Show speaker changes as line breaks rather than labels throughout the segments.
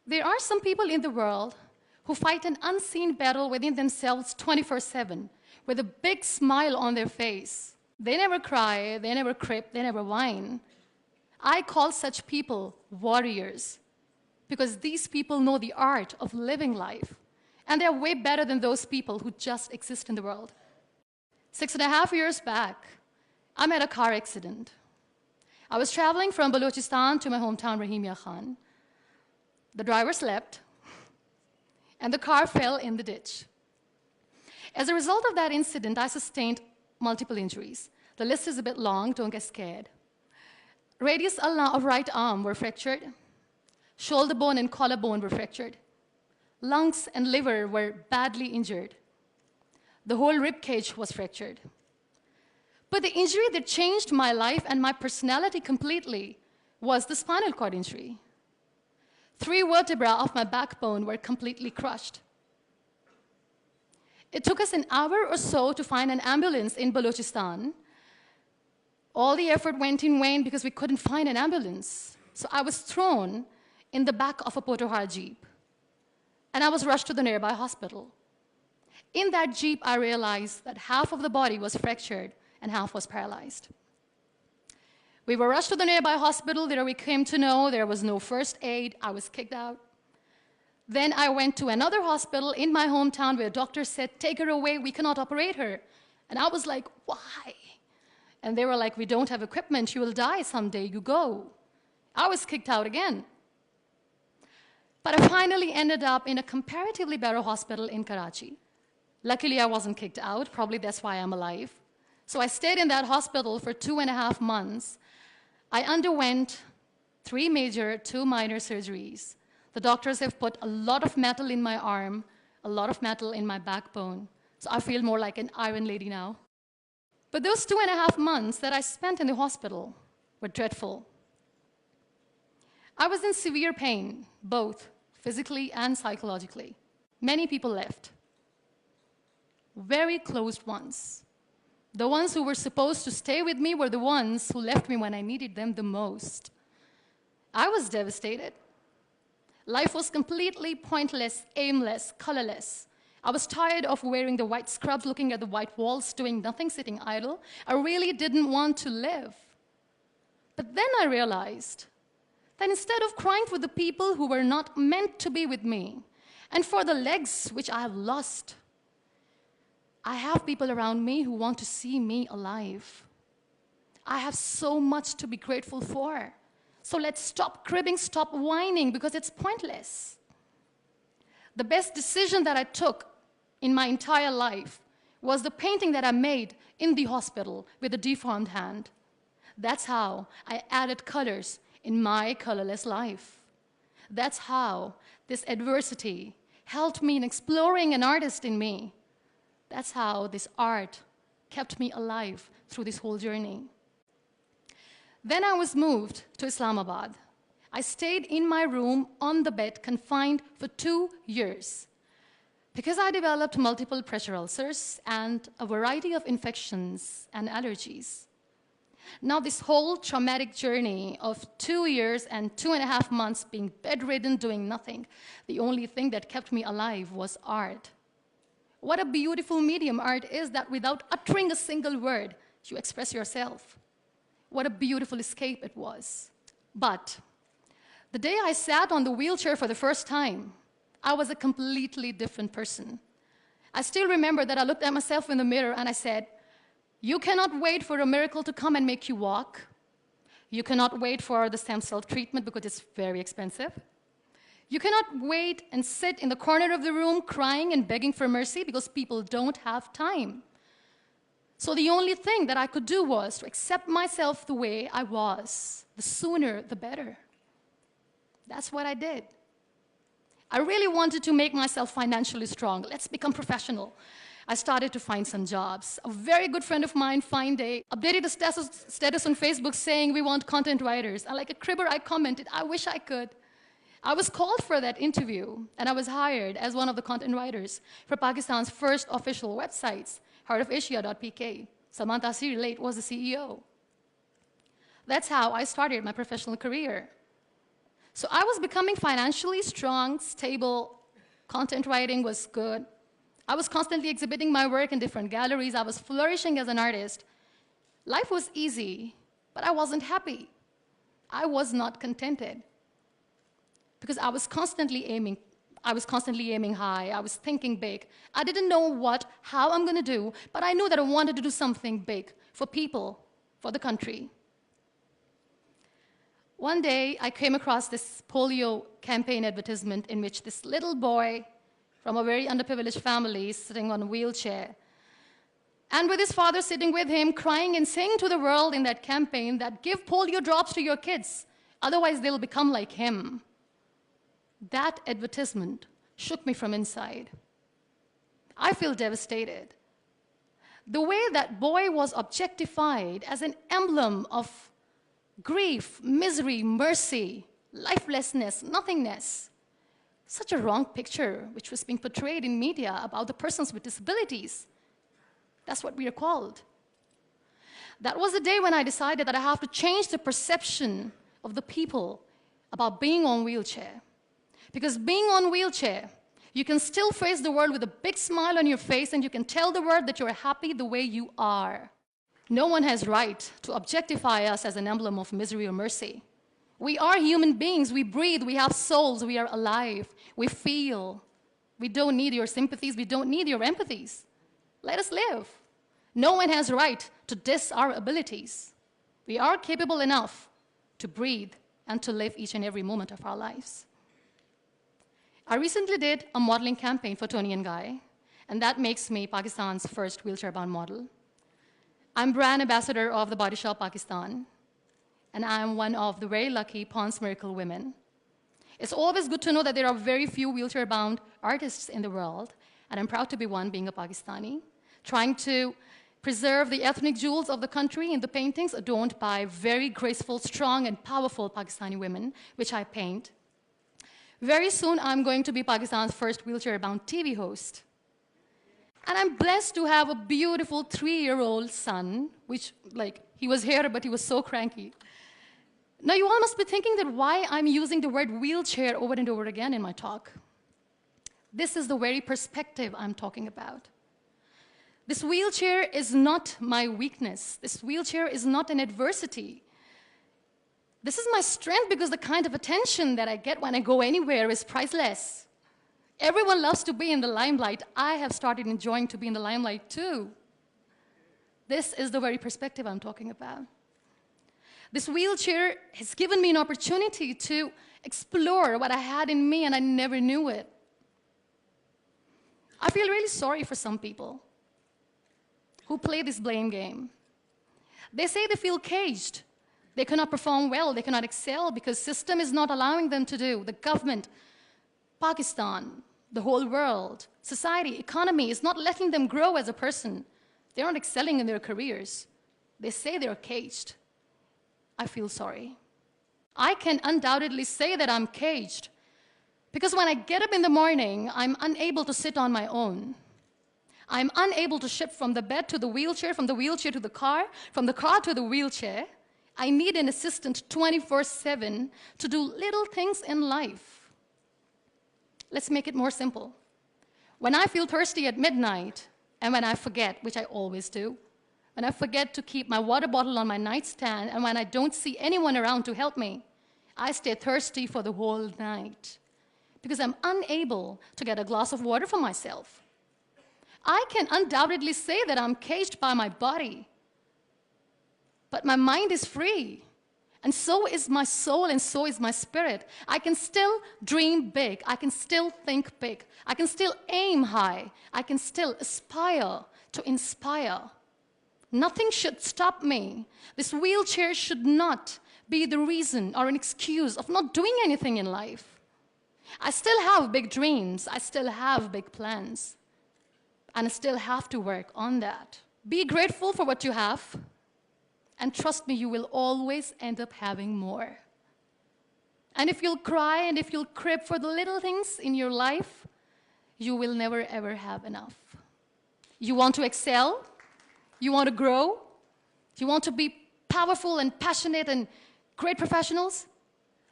There are some people in the world who fight an unseen battle within themselves 24/7 with a big smile on their face. They never cry, they never crip, they never whine. I call such people warriors because these people know the art of living life, and they're way better than those people who just exist in the world. 6.5 years back, I met a car accident. I was traveling from Balochistan to my hometown, Rahimia Khan. The driver slept, and the car fell in the ditch. As a result of that incident, I sustained multiple injuries. The list is a bit long, don't get scared. Radius of right arm were fractured. Shoulder bone and collarbone were fractured. Lungs and liver were badly injured. The whole rib cage was fractured. But the injury that changed my life and my personality completely was the spinal cord injury. 3 vertebrae of my backbone were completely crushed. It took us an hour or so to find an ambulance in Balochistan. All the effort went in vain because we couldn't find an ambulance. So I was thrown in the back of a Potohar Jeep, and I was rushed to the nearby hospital. In that Jeep, I realized that half of the body was fractured and half was paralyzed. We were rushed to the nearby hospital. There we came to know there was no first aid. I was kicked out. Then I went to another hospital in my hometown where doctors said, "Take her away, we cannot operate her." And I was like, "Why?" And they were like, "We don't have equipment, you will die someday, you go." I was kicked out again. But I finally ended up in a comparatively better hospital in Karachi. Luckily, I wasn't kicked out. Probably that's why I'm alive. So I stayed in that hospital for 2.5 months. I underwent 3 major, 2 minor surgeries. The doctors have put a lot of metal in my arm, a lot of metal in my backbone. So I feel more like an iron lady now. But those 2.5 months that I spent in the hospital were dreadful. I was in severe pain, both physically and psychologically. Many people left. Very close ones. The ones who were supposed to stay with me were the ones who left me when I needed them the most. I was devastated. Life was completely pointless, aimless, colorless. I was tired of wearing the white scrubs, looking at the white walls, doing nothing, sitting idle. I really didn't want to live. But then I realized that instead of crying for the people who were not meant to be with me, and for the legs which I have lost, I have people around me who want to see me alive. I have so much to be grateful for. So let's stop cribbing, stop whining, because it's pointless. The best decision that I took in my entire life was the painting that I made in the hospital with a deformed hand. That's how I added colors in my colorless life. That's how this adversity helped me in exploring an artist in me. That's how this art kept me alive through this whole journey. Then I was moved to Islamabad. I stayed in my room on the bed, confined for 2 years, because I developed multiple pressure ulcers and a variety of infections and allergies. Now, this whole traumatic journey of 2 years and 2.5 months being bedridden, doing nothing, the only thing that kept me alive was art. What a beautiful medium art is, that without uttering a single word, you express yourself. What a beautiful escape it was. But the day I sat on the wheelchair for the first time, I was a completely different person. I still remember that I looked at myself in the mirror and I said, "You cannot wait for a miracle to come and make you walk. You cannot wait for the stem cell treatment because it's very expensive. You cannot wait and sit in the corner of the room crying and begging for mercy because people don't have time." So the only thing that I could do was to accept myself the way I was. The sooner, the better. That's what I did. I really wanted to make myself financially strong. Let's become professional. I started to find some jobs. A very good friend of mine, Fine Day, updated a status on Facebook saying, "We want content writers." And like a cribber, I commented, "I wish I could." I was called for that interview, and I was hired as one of the content writers for Pakistan's first official websites, heartofasia.pk. Salman Taseer Late was the CEO. That's how I started my professional career. So I was becoming financially strong, stable, content writing was good. I was constantly exhibiting my work in different galleries. I was flourishing as an artist. Life was easy, but I wasn't happy. I was not contented because I was constantly aiming high. I was thinking big. I didn't know how I'm going to do, but I knew that I wanted to do something big for people, for the country. One day, I came across this polio campaign advertisement in which this little boy from a very underprivileged family is sitting on a wheelchair, and with his father sitting with him, crying and saying to the world in that campaign that give polio drops to your kids, otherwise they'll become like him. That advertisement shook me from inside. I feel devastated. The way that boy was objectified as an emblem of grief, misery, mercy, lifelessness, nothingness. Such a wrong picture which was being portrayed in media about the persons with disabilities. That's what we are called. That was the day when I decided that I have to change the perception of the people about being on wheelchair. Because being on wheelchair, you can still face the world with a big smile on your face and you can tell the world that you're happy the way you are. No one has right to objectify us as an emblem of misery or mercy. We are human beings. We breathe. We have souls. We are alive. We feel. We don't need your sympathies. We don't need your empathies. Let us live. No one has right to diss our abilities. We are capable enough to breathe and to live each and every moment of our lives. I recently did a modeling campaign for Toni & Guy, and that makes me Pakistan's first wheelchair-bound model. I'm brand ambassador of the Body Shop Pakistan, and I'm one of the very lucky Pond's Miracle women. It's always good to know that there are very few wheelchair-bound artists in the world, and I'm proud to be one, being a Pakistani, trying to preserve the ethnic jewels of the country in the paintings adorned by very graceful, strong, and powerful Pakistani women, which I paint. Very soon, I'm going to be Pakistan's first wheelchair-bound TV host. And I'm blessed to have a beautiful 3-year-old son, which, he was here, but he was so cranky. Now, you all must be thinking that why I'm using the word wheelchair over and over again in my talk. This is the very perspective I'm talking about. This wheelchair is not my weakness. This wheelchair is not an adversity. This is my strength because the kind of attention that I get when I go anywhere is priceless. Everyone loves to be in the limelight. I have started enjoying to be in the limelight too. This is the very perspective I'm talking about. This wheelchair has given me an opportunity to explore what I had in me and I never knew it. I feel really sorry for some people who play this blame game. They say they feel caged. They cannot perform well, they cannot excel because the system is not allowing them to do. The government, Pakistan, the whole world, society, economy is not letting them grow as a person. They're not excelling in their careers. They say they're caged. I feel sorry. I can undoubtedly say that I'm caged because when I get up in the morning, I'm unable to sit on my own. I'm unable to shift from the bed to the wheelchair, from the wheelchair to the car, from the car to the wheelchair. I need an assistant 24/7 to do little things in life. Let's make it more simple. When I feel thirsty at midnight, and when I forget, which I always do, when I forget to keep my water bottle on my nightstand, and when I don't see anyone around to help me, I stay thirsty for the whole night because I'm unable to get a glass of water for myself. I can undoubtedly say that I'm caged by my body, but my mind is free, and so is my soul, and so is my spirit. I can still dream big. I can still think big. I can still aim high. I can still aspire to inspire. Nothing should stop me. This wheelchair should not be the reason or an excuse of not doing anything in life. I still have big dreams. I still have big plans. And I still have to work on that. Be grateful for what you have. And trust me, you will always end up having more. And if you'll cry and if you'll crib for the little things in your life, you will never, ever have enough. You want to excel? You want to grow? You want to be powerful and passionate and great professionals?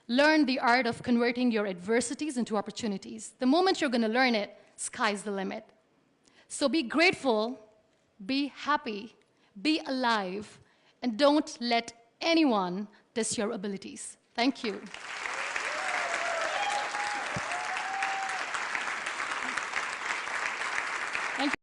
Learn the art of converting your adversities into opportunities. The moment you're going to learn it, sky's the limit. So be grateful, be happy, be alive, and don't let anyone diss your abilities. Thank you.